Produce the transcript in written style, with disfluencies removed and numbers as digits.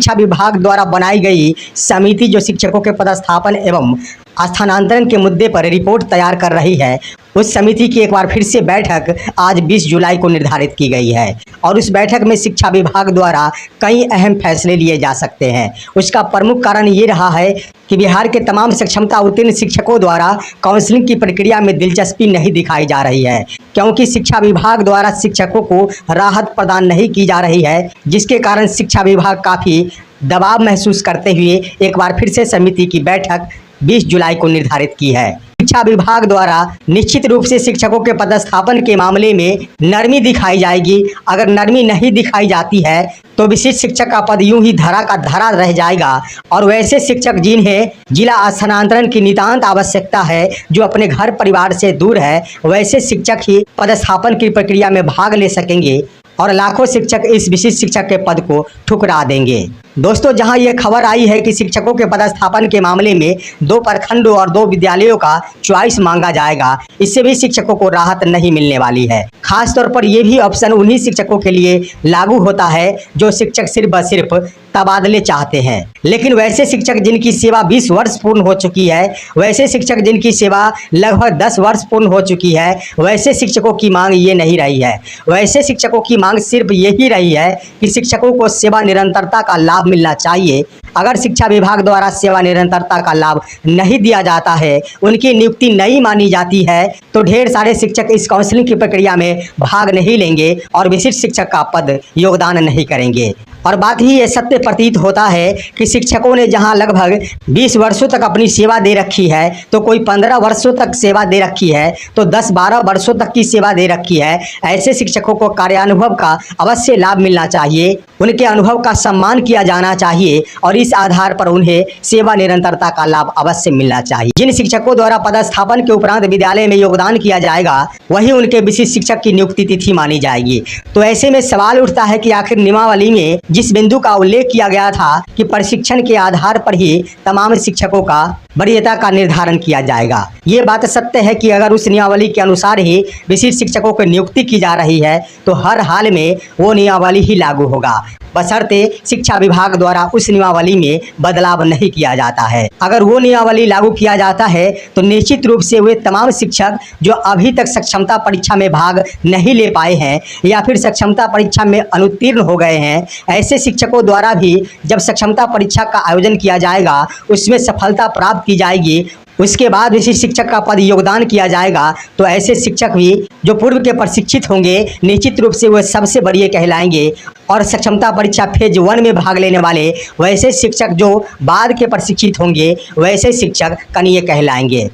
शिक्षा विभाग द्वारा बनाई गई समिति जो शिक्षकों के पदस्थापन एवं स्थानांतरण के मुद्दे पर रिपोर्ट तैयार कर रही है, उस समिति की एक बार फिर से बैठक आज 20 जुलाई को निर्धारित की गई है और उस बैठक में शिक्षा विभाग द्वारा कई अहम फैसले लिए जा सकते हैं। उसका प्रमुख कारण ये रहा है कि बिहार के तमाम सक्षमता उत्तीर्ण शिक्षकों द्वारा काउंसलिंग की प्रक्रिया में दिलचस्पी नहीं दिखाई जा रही है, क्योंकि शिक्षा विभाग द्वारा शिक्षकों को राहत प्रदान नहीं की जा रही है, जिसके कारण शिक्षा विभाग काफ़ी दबाव महसूस करते हुए एक बार फिर से समिति की बैठक 20 जुलाई को निर्धारित की है। शिक्षा विभाग द्वारा निश्चित रूप से शिक्षकों के पदस्थापन के मामले में नरमी दिखाई जाएगी। अगर नरमी नहीं दिखाई जाती है तो विशिष्ट शिक्षक का पद यूं ही धरा का धरा रह जाएगा और वैसे शिक्षक जिन्हें जिला स्थानांतरण की नितांत आवश्यकता है, जो अपने घर परिवार से दूर है, वैसे शिक्षक ही पदस्थापन की प्रक्रिया में भाग ले सकेंगे और लाखों शिक्षक इस विशिष्ट शिक्षक के पद को ठुकरा देंगे। दोस्तों, जहां यह खबर आई है कि शिक्षकों के पदस्थापन के मामले में 2 प्रखंडों और 2 विद्यालयों का चॉइस मांगा जाएगा, इससे भी शिक्षकों को राहत नहीं मिलने वाली है। खास तौर पर यह भी ऑप्शन उन्हीं शिक्षकों के लिए लागू होता है जो शिक्षक सिर्फ व सिर्फ तबादले चाहते हैं। लेकिन वैसे शिक्षक जिनकी सेवा 20 वर्ष पूर्ण हो चुकी है, वैसे शिक्षक जिनकी सेवा लगभग 10 वर्ष पूर्ण हो चुकी है, वैसे शिक्षकों की मांग ये नहीं रही है। वैसे शिक्षकों की मांग सिर्फ यही रही है कि शिक्षकों को सेवा निरंतरता का लाभ मिलना चाहिए। अगर शिक्षा विभाग द्वारा सेवा निरंतरता का लाभ नहीं दिया जाता है, उनकी नियुक्ति नहीं मानी जाती है, तो ढेर सारे शिक्षक इस काउंसलिंग की प्रक्रिया में भाग नहीं लेंगे और विशिष्ट शिक्षक का पद योगदान नहीं करेंगे। और बात ही ये सत्य प्रतीत होता है कि शिक्षकों ने जहां लगभग 20 वर्षों तक अपनी सेवा दे रखी है, तो कोई 15 वर्षों तक सेवा दे रखी है, तो 10-12 वर्षों तक की सेवा दे रखी है। ऐसे शिक्षकों को कार्यानुभव का अवश्य लाभ मिलना चाहिए, उनके अनुभव का सम्मान किया जाना चाहिए और इस आधार पर उन्हें सेवा निरंतरता का लाभ अवश्य मिलना चाहिए। जिन शिक्षकों द्वारा पदस्थापन के उपरांत विद्यालय में योगदान किया जाएगा, वही उनके विशिष्ट शिक्षक की नियुक्ति तिथि मानी जाएगी। तो ऐसे में सवाल उठता है कि आखिर नियमावली में जिस बिंदु का उल्लेख किया गया था कि प्रशिक्षण के आधार पर ही तमाम शिक्षकों का वरीयता का निर्धारण किया जाएगा, ये बात सत्य है कि अगर उस नियमावली के अनुसार ही विशिष्ट शिक्षकों की नियुक्ति की जा रही है, तो हर हाल में वो नियमावली ही लागू होगा, बशर्ते शिक्षा विभाग द्वारा उस नियमावली में बदलाव नहीं किया जाता है। अगर वो नियमावली लागू किया जाता है तो निश्चित रूप से वे तमाम शिक्षक जो अभी तक सक्षमता परीक्षा में भाग नहीं ले पाए हैं या फिर सक्षमता परीक्षा में अनुत्तीर्ण हो गए हैं, ऐसे शिक्षकों द्वारा भी जब सक्षमता परीक्षा का आयोजन किया जाएगा, उसमें सफलता प्राप्त की जाएगी, उसके बाद विशिष्ट शिक्षक का पद योगदान किया जाएगा, तो ऐसे शिक्षक भी जो पूर्व के प्रशिक्षित होंगे, निश्चित रूप से वह सबसे बढ़िया कहलाएंगे और सक्षमता परीक्षा फेज 1 में भाग लेने वाले वैसे शिक्षक जो बाद के प्रशिक्षित होंगे, वैसे शिक्षक कनीय कहलाएंगे।